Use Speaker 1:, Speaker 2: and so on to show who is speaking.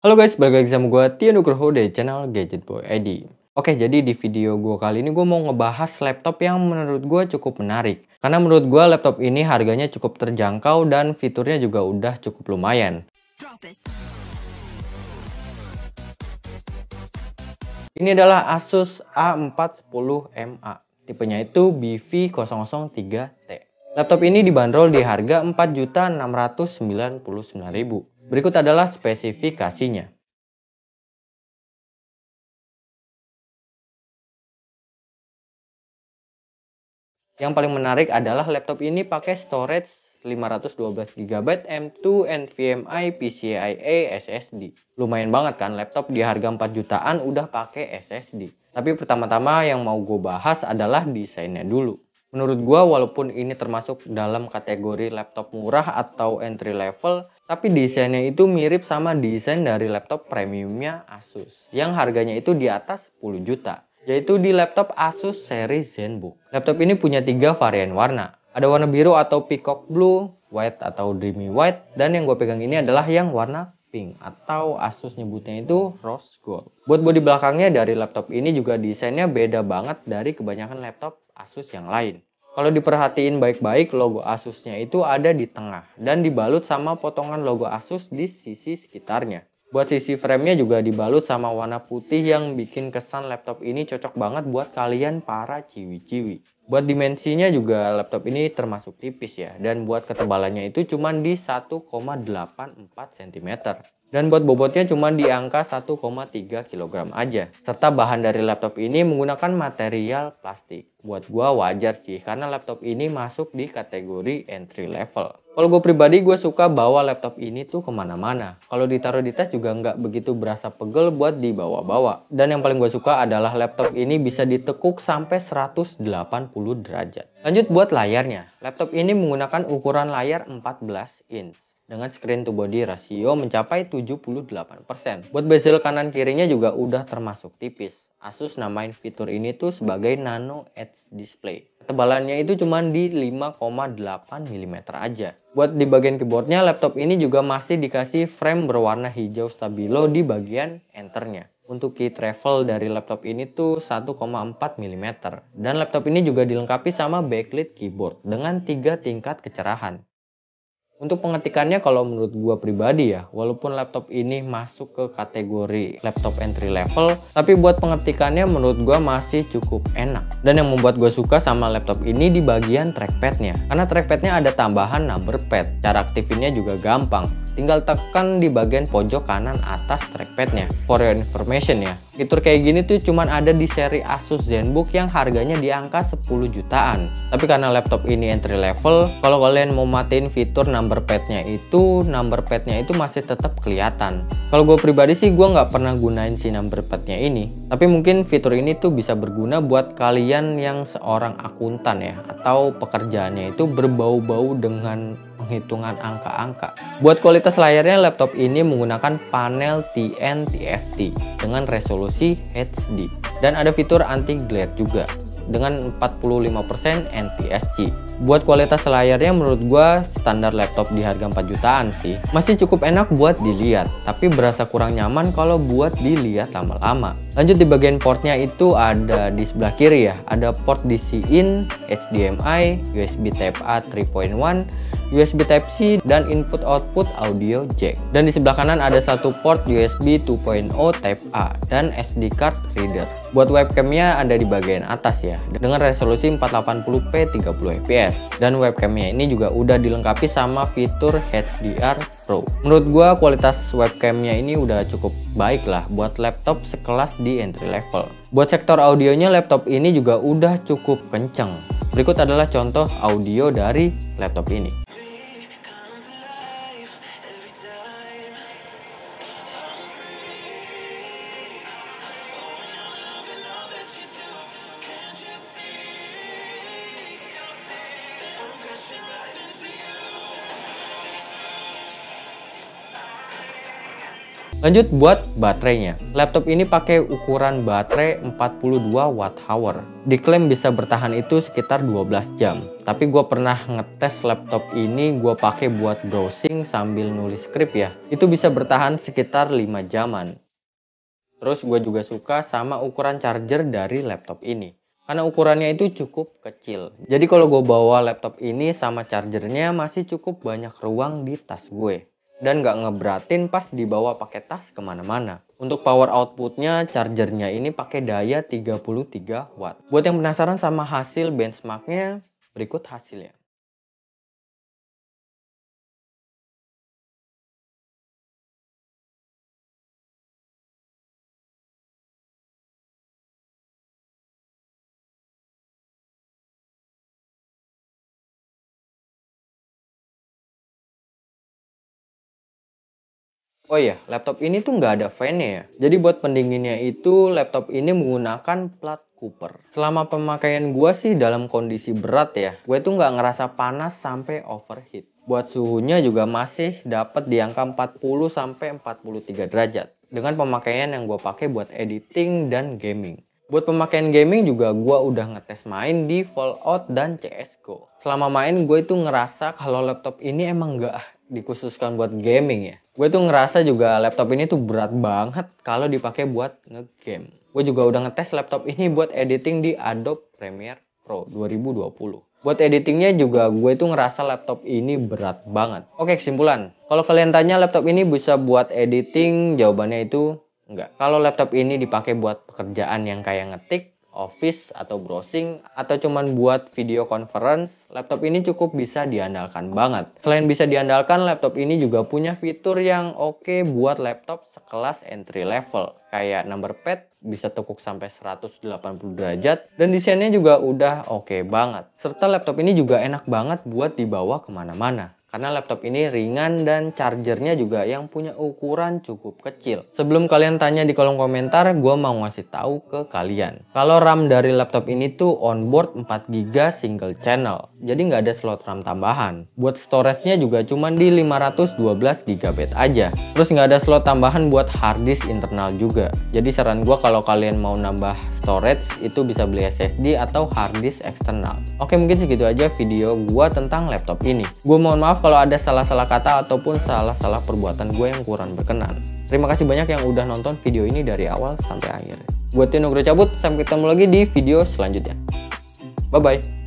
Speaker 1: Halo guys, balik lagi sama gue Tio Nugroho dari channel Gadget Boy ID. Oke, jadi di video gue kali ini gue mau ngebahas laptop yang menurut gue cukup menarik. Karena menurut gue laptop ini harganya cukup terjangkau dan fiturnya juga udah cukup lumayan. Ini adalah Asus A410MA. Tipenya itu BV003T. Laptop ini dibanderol di harga Rp4.699.000. Berikut adalah spesifikasinya. Yang paling menarik adalah laptop ini pakai storage 512 GB M2 NVMe PCIe SSD. Lumayan banget kan, laptop di harga 4 jutaan udah pakai SSD. Tapi pertama-tama yang mau gue bahas adalah desainnya dulu. Menurut gue walaupun ini termasuk dalam kategori laptop murah atau entry level, tapi desainnya itu mirip sama desain dari laptop premiumnya Asus, yang harganya itu di atas 10 juta. Yaitu di laptop Asus seri ZenBook. Laptop ini punya 3 varian warna. Ada warna biru atau peacock blue, white atau dreamy white, dan yang gue pegang ini adalah yang warna pink atau Asus nyebutnya itu rose gold. Buat bodi belakangnya dari laptop ini juga desainnya beda banget dari kebanyakan laptop Asus yang lain. Kalau diperhatiin baik-baik, logo Asusnya itu ada di tengah dan dibalut sama potongan logo Asus di sisi sekitarnya. Buat sisi framenya juga dibalut sama warna putih yang bikin kesan laptop ini cocok banget buat kalian para ciwi-ciwi. Buat dimensinya juga laptop ini termasuk tipis ya, dan buat ketebalannya itu cuma di 1,84 cm. Dan buat bobotnya cuma di angka 1,3 kg aja. Serta bahan dari laptop ini menggunakan material plastik. Buat gua wajar sih, karena laptop ini masuk di kategori entry level. Kalau gue pribadi, gue suka bawa laptop ini tuh kemana-mana. Kalau ditaruh di tas juga nggak begitu berasa pegel buat dibawa-bawa. Dan yang paling gue suka adalah laptop ini bisa ditekuk sampai 180 derajat. Lanjut buat layarnya. Laptop ini menggunakan ukuran layar 14 inch. Dengan screen to body rasio mencapai 78%. Buat bezel kanan kirinya juga udah termasuk tipis. Asus namain fitur ini tuh sebagai Nano Edge Display. Ketebalannya itu cuma di 5,8 mm aja. Buat di bagian keyboardnya, laptop ini juga masih dikasih frame berwarna hijau stabilo di bagian enternya. Untuk key travel dari laptop ini tuh 1,4 mm. Dan laptop ini juga dilengkapi sama backlit keyboard dengan 3 tingkat kecerahan. Untuk pengetikannya kalau menurut gua pribadi ya, walaupun laptop ini masuk ke kategori laptop entry level, tapi buat pengetikannya menurut gua masih cukup enak. Dan yang membuat gua suka sama laptop ini di bagian trackpadnya, karena trackpadnya ada tambahan number pad. Cara aktifinnya juga gampang, tinggal tekan di bagian pojok kanan atas trackpadnya. For your information ya, fitur kayak gini tuh cuman ada di seri Asus ZenBook yang harganya di angka 10 jutaan. Tapi karena laptop ini entry level, kalau kalian mau matiin fitur number padnya itu masih tetap kelihatan. Kalau gue pribadi sih gue nggak pernah gunain si number padnya ini, tapi mungkin fitur ini tuh bisa berguna buat kalian yang seorang akuntan ya, atau pekerjaannya itu berbau-bau dengan penghitungan angka-angka. Buat kualitas layarnya, laptop ini menggunakan panel TN-TFT dengan resolusi HD dan ada fitur anti glare juga dengan 45% NTSC. Buat kualitas layarnya menurut gua standar laptop di harga 4 jutaan sih. Masih cukup enak buat dilihat, tapi berasa kurang nyaman kalau buat dilihat lama-lama. Lanjut di bagian portnya itu ada di sebelah kiri ya, ada port DC in, HDMI, USB Type A 3.1, USB Type C, dan input output audio jack. Dan di sebelah kanan ada satu port USB 2.0 Type A dan SD card reader. Buat webcamnya ada di bagian atas ya, dengan resolusi 480p 30 fps. Dan webcamnya ini juga udah dilengkapi sama fitur HDR Pro. Menurut gua kualitas webcamnya ini udah cukup baik lah buat laptop sekelas di entry level. Buat sektor audionya, laptop ini juga udah cukup kenceng. Berikut adalah contoh audio dari laptop ini. Lanjut buat baterainya. Laptop ini pakai ukuran baterai 42 Wh. Diklaim bisa bertahan itu sekitar 12 jam. Tapi gue pernah ngetes laptop ini gue pakai buat browsing sambil nulis skrip ya. Itu bisa bertahan sekitar 5 jaman. Terus gue juga suka sama ukuran charger dari laptop ini. Karena ukurannya itu cukup kecil. Jadi kalau gue bawa laptop ini sama chargernya masih cukup banyak ruang di tas gue. Dan nggak ngeberatin pas dibawa pakai tas kemana-mana. Untuk power outputnya, chargernya ini pakai daya 33 watt. Buat yang penasaran sama hasil benchmarknya, berikut hasilnya. Oh iya, laptop ini tuh nggak ada fan-nya ya. Jadi buat pendinginnya itu, laptop ini menggunakan plat Cooper. Selama pemakaian gue sih dalam kondisi berat ya, gue tuh nggak ngerasa panas sampai overheat. Buat suhunya juga masih dapat di angka 40 sampai 43 derajat. Dengan pemakaian yang gue pakai buat editing dan gaming. Buat pemakaian gaming juga gue udah ngetes main di Fallout dan CSGO. Selama main gue itu ngerasa kalau laptop ini emang nggak dikhususkan buat gaming ya. Gue tuh ngerasa juga laptop ini tuh berat banget kalau dipakai buat ngegame. Gue juga udah ngetes laptop ini buat editing di Adobe Premiere Pro 2020. Buat editingnya juga gue tuh ngerasa laptop ini berat banget. Oke, kesimpulan. Kalau kalian tanya laptop ini bisa buat editing, jawabannya itu enggak. Kalau laptop ini dipakai buat pekerjaan yang kayak ngetik, office atau browsing, atau cuman buat video conference, laptop ini cukup bisa diandalkan banget. Selain bisa diandalkan, laptop ini juga punya fitur yang oke buat laptop sekelas entry level. Kayak number pad bisa tekuk sampai 180 derajat, dan desainnya juga udah oke banget. Serta laptop ini juga enak banget buat dibawa kemana-mana. Karena laptop ini ringan dan chargernya juga yang punya ukuran cukup kecil. Sebelum kalian tanya di kolom komentar, gue mau ngasih tahu ke kalian. Kalau RAM dari laptop ini tuh onboard 4GB single channel. Jadi nggak ada slot RAM tambahan. Buat storage-nya juga cuma di 512GB aja. Terus nggak ada slot tambahan buat hard disk internal juga. Jadi saran gue kalau kalian mau nambah storage, itu bisa beli SSD atau hard disk eksternal. Oke, mungkin segitu aja video gue tentang laptop ini. Gue mohon maaf kalau ada salah-salah kata ataupun salah-salah perbuatan gue yang kurang berkenan. Terima kasih banyak yang udah nonton video ini dari awal sampai akhir. Gue Tio Nugroho cabut, sampai ketemu lagi di video selanjutnya. Bye-bye.